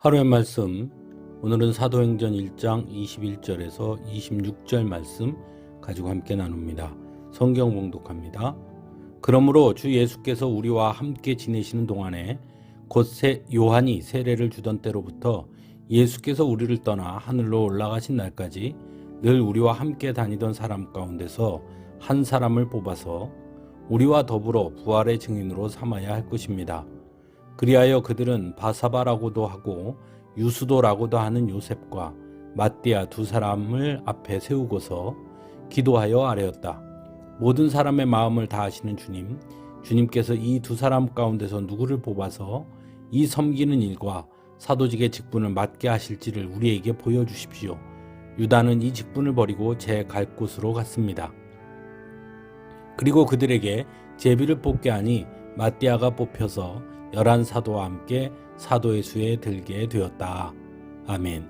하루의 말씀, 오늘은 사도행전 1장 21절에서 26절 말씀 가지고 함께 나눕니다. 성경 봉독합니다. 그러므로 주 예수께서 우리와 함께 지내시는 동안에 곧 요한이 세례를 주던 때로부터 예수께서 우리를 떠나 하늘로 올라가신 날까지 늘 우리와 함께 다니던 사람 가운데서 한 사람을 뽑아서 우리와 더불어 부활의 증인으로 삼아야 할 것입니다. 그리하여 그들은 바사바라고도 하고 유수도라고도 하는 요셉과 mat띠아 두 사람을 앞에 세우고서 기도하여 아뢰었다. 모든 사람의 마음을 다 아시는 주님께서 이 두 사람 가운데서 누구를 뽑아서 이 섬기는 일과 사도직의 직분을 맡게 하실지를 우리에게 보여주십시오. 유다는 이 직분을 버리고 제 갈 곳으로 갔습니다. 그리고 그들에게 제비를 뽑게 하니 mat띠아가 뽑혀서 11 사도와 함께 사도의 수에 들게 되었다. 아멘.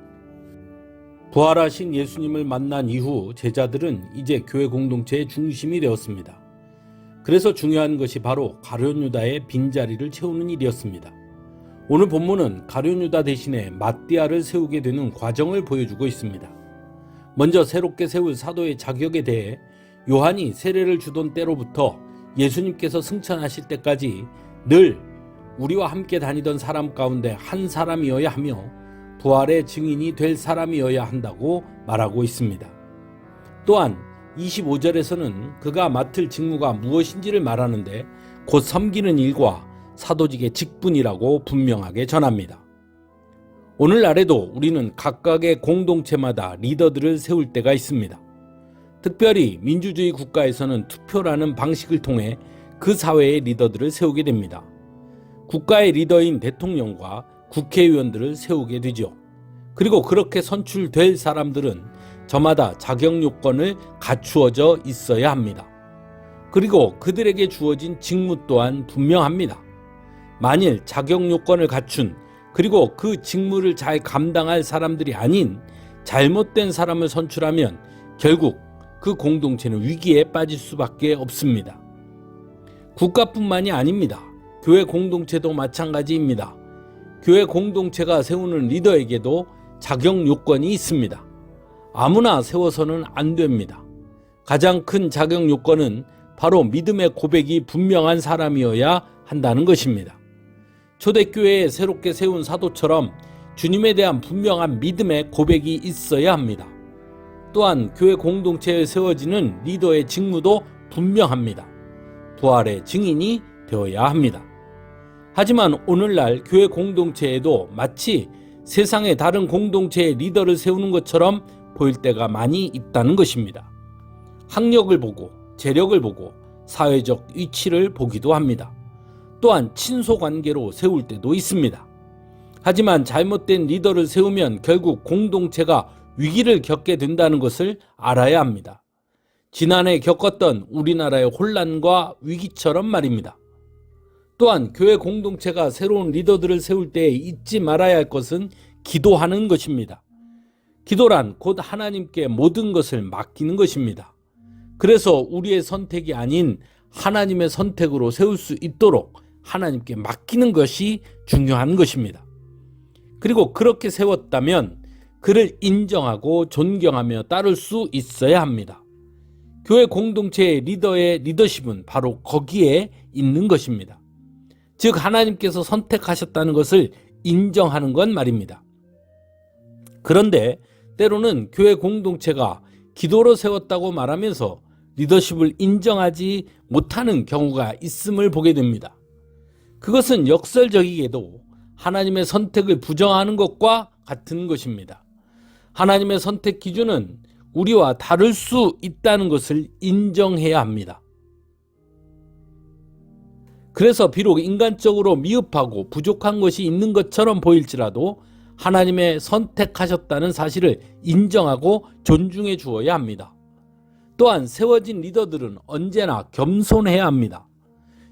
부활하신 예수님을 만난 이후 제자들은 이제 교회 공동체의 중심이 되었습니다. 그래서 중요한 것이 바로 가룟 유다의 빈자리를 채우는 일이었습니다. 오늘 본문은 가룟 유다 대신에 mat띠아를 세우게 되는 과정을 보여주고 있습니다. 먼저 새롭게 세울 사도의 자격에 대해 요한이 세례를 주던 때로부터 예수님께서 승천하실 때까지 늘 우리와 함께 다니던 사람 가운데 한 사람이어야 하며 부활의 증인이 될 사람이어야 한다고 말하고 있습니다. 또한 25절에서는 그가 맡을 직무가 무엇인지를 말하는데 곧 섬기는 일과 사도직의 직분이라고 분명하게 전합니다. 오늘날에도 우리는 각각의 공동체마다 리더들을 세울 때가 있습니다. 특별히 민주주의 국가에서는 투표라는 방식을 통해 그 사회의 리더들을 세우게 됩니다. 국가의 리더인 대통령과 국회의원들을 세우게 되죠. 그리고 그렇게 선출될 사람들은 저마다 자격 요건을 갖추어져 있어야 합니다. 그리고 그들에게 주어진 직무 또한 분명합니다. 만일 자격 요건을 갖춘 그리고 그 직무를 잘 감당할 사람들이 아닌 잘못된 사람을 선출하면 결국 그 공동체는 위기에 빠질 수밖에 없습니다. 국가뿐만이 아닙니다. 교회 공동체도 마찬가지입니다. 교회 공동체가 세우는 리더에게도 자격 요건이 있습니다. 아무나 세워서는 안 됩니다. 가장 큰 자격 요건은 바로 믿음의 고백이 분명한 사람이어야 한다는 것입니다. 초대교회에 새롭게 세운 사도처럼 주님에 대한 분명한 믿음의 고백이 있어야 합니다. 또한 교회 공동체에 세워지는 리더의 직무도 분명합니다. 부활의 증인이 되어야 합니다. 하지만 오늘날 교회 공동체에도 마치 세상의 다른 공동체의 리더를 세우는 것처럼 보일 때가 많이 있다는 것입니다. 학력을 보고 재력을 보고 사회적 위치를 보기도 합니다. 또한 친소관계로 세울 때도 있습니다. 하지만 잘못된 리더를 세우면 결국 공동체가 위기를 겪게 된다는 것을 알아야 합니다. 지난해 겪었던 우리나라의 혼란과 위기처럼 말입니다. 또한 교회 공동체가 새로운 리더들을 세울 때 잊지 말아야 할 것은 기도하는 것입니다. 기도란 곧 하나님께 모든 것을 맡기는 것입니다. 그래서 우리의 선택이 아닌 하나님의 선택으로 세울 수 있도록 하나님께 맡기는 것이 중요한 것입니다. 그리고 그렇게 세웠다면 그를 인정하고 존경하며 따를 수 있어야 합니다. 교회 공동체의 리더의 리더십은 바로 거기에 있는 것입니다. 즉 하나님께서 선택하셨다는 것을 인정하는 건 말입니다. 그런데 때로는 교회 공동체가 기도로 세웠다고 말하면서 리더십을 인정하지 못하는 경우가 있음을 보게 됩니다. 그것은 역설적이게도 하나님의 선택을 부정하는 것과 같은 것입니다. 하나님의 선택 기준은 우리와 다를 수 있다는 것을 인정해야 합니다. 그래서 비록 인간적으로 미흡하고 부족한 것이 있는 것처럼 보일지라도 하나님의 선택하셨다는 사실을 인정하고 존중해 주어야 합니다. 또한 세워진 리더들은 언제나 겸손해야 합니다.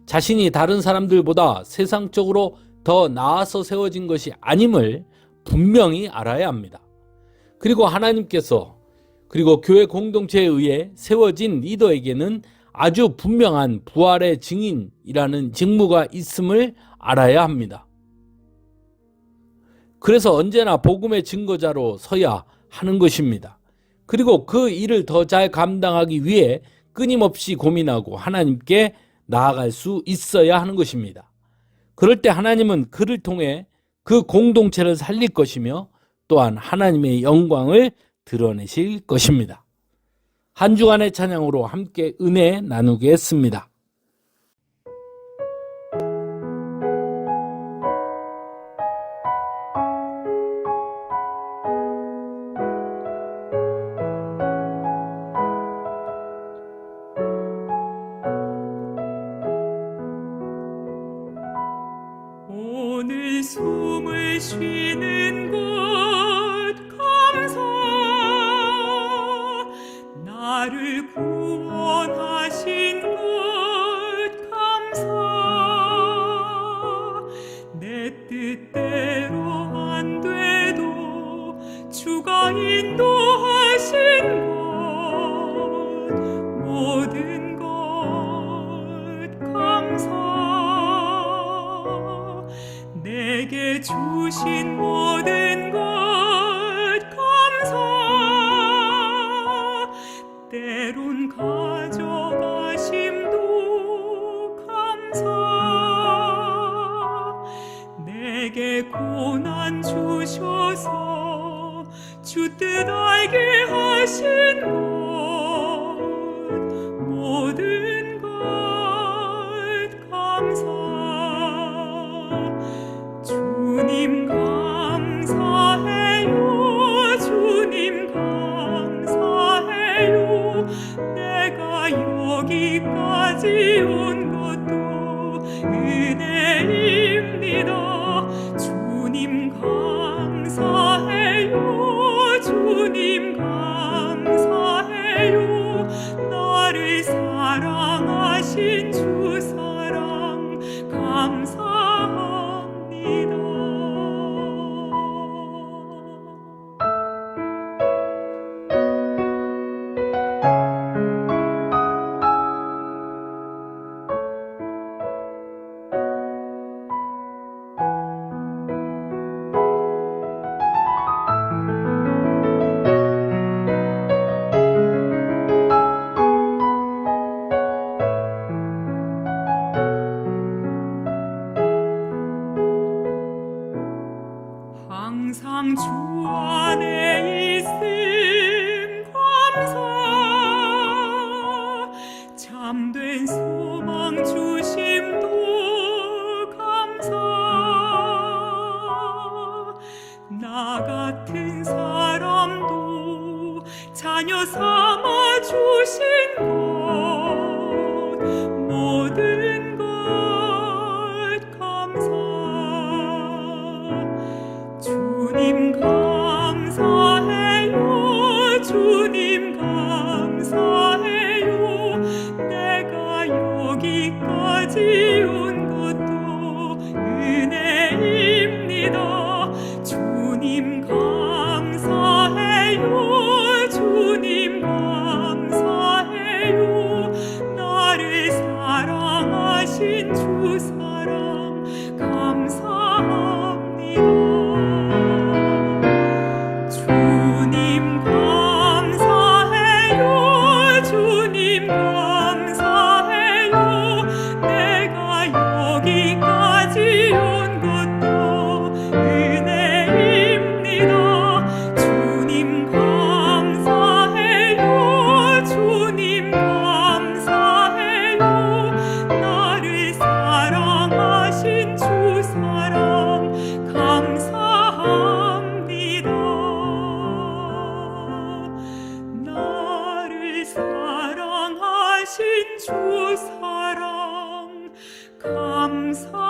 자신이 다른 사람들보다 세상적으로 더 나아서 세워진 것이 아님을 분명히 알아야 합니다. 그리고 하나님께서 그리고 교회 공동체에 의해 세워진 리더에게는 아주 분명한 부활의 증인이라는 직무가 있음을 알아야 합니다. 그래서 언제나 복음의 증거자로 서야 하는 것입니다. 그리고 그 일을 더 잘 감당하기 위해 끊임없이 고민하고 하나님께 나아갈 수 있어야 하는 것입니다. 그럴 때 하나님은 그를 통해 그 공동체를 살릴 것이며 또한 하나님의 영광을 드러내실 것입니다. 한 주간의 찬양으로 함께 은혜 나누겠습니다. 오늘 숨을 쉬는 곳 감사, 나를 구원하신 것 감사, 내 뜻대로 안 돼도 주가 인도하신 것 모든 것 감사, 내게 주신 모든 것 감사, 때론 가져가심도 감사, 내게 고난 주셔서 주 뜻 알게 하신 것 모든 것 감사, 주님 감사해요, 주님 감사해요, 내가 여기까지 온 것도 은혜입니다. 주님 감사해요, 주님 감사해요, 나를 사랑하신 주 사랑 감사합니다. 항상 주 안에 있음 감사, 참된 소망 주심도 감사, 나 같은 사람도 자녀 삼아 주신 것 모든 것 감사, 주님 감사해요, 주님 감사해요, 내가 여기까지 온 것도 은혜입니다. 주님 감사해요, 주님 감사해요, 나를 사랑하신 주 사랑 감사합니다. 주님 감사해요, 주님 감사해요, 내가 여기까지 온 것도 은혜입니다. 주님 감사해요, 주님 감사해요, 나를 사랑하신 주 사랑 감사합니다. 나를 사랑하신 주 사랑 감사합니다.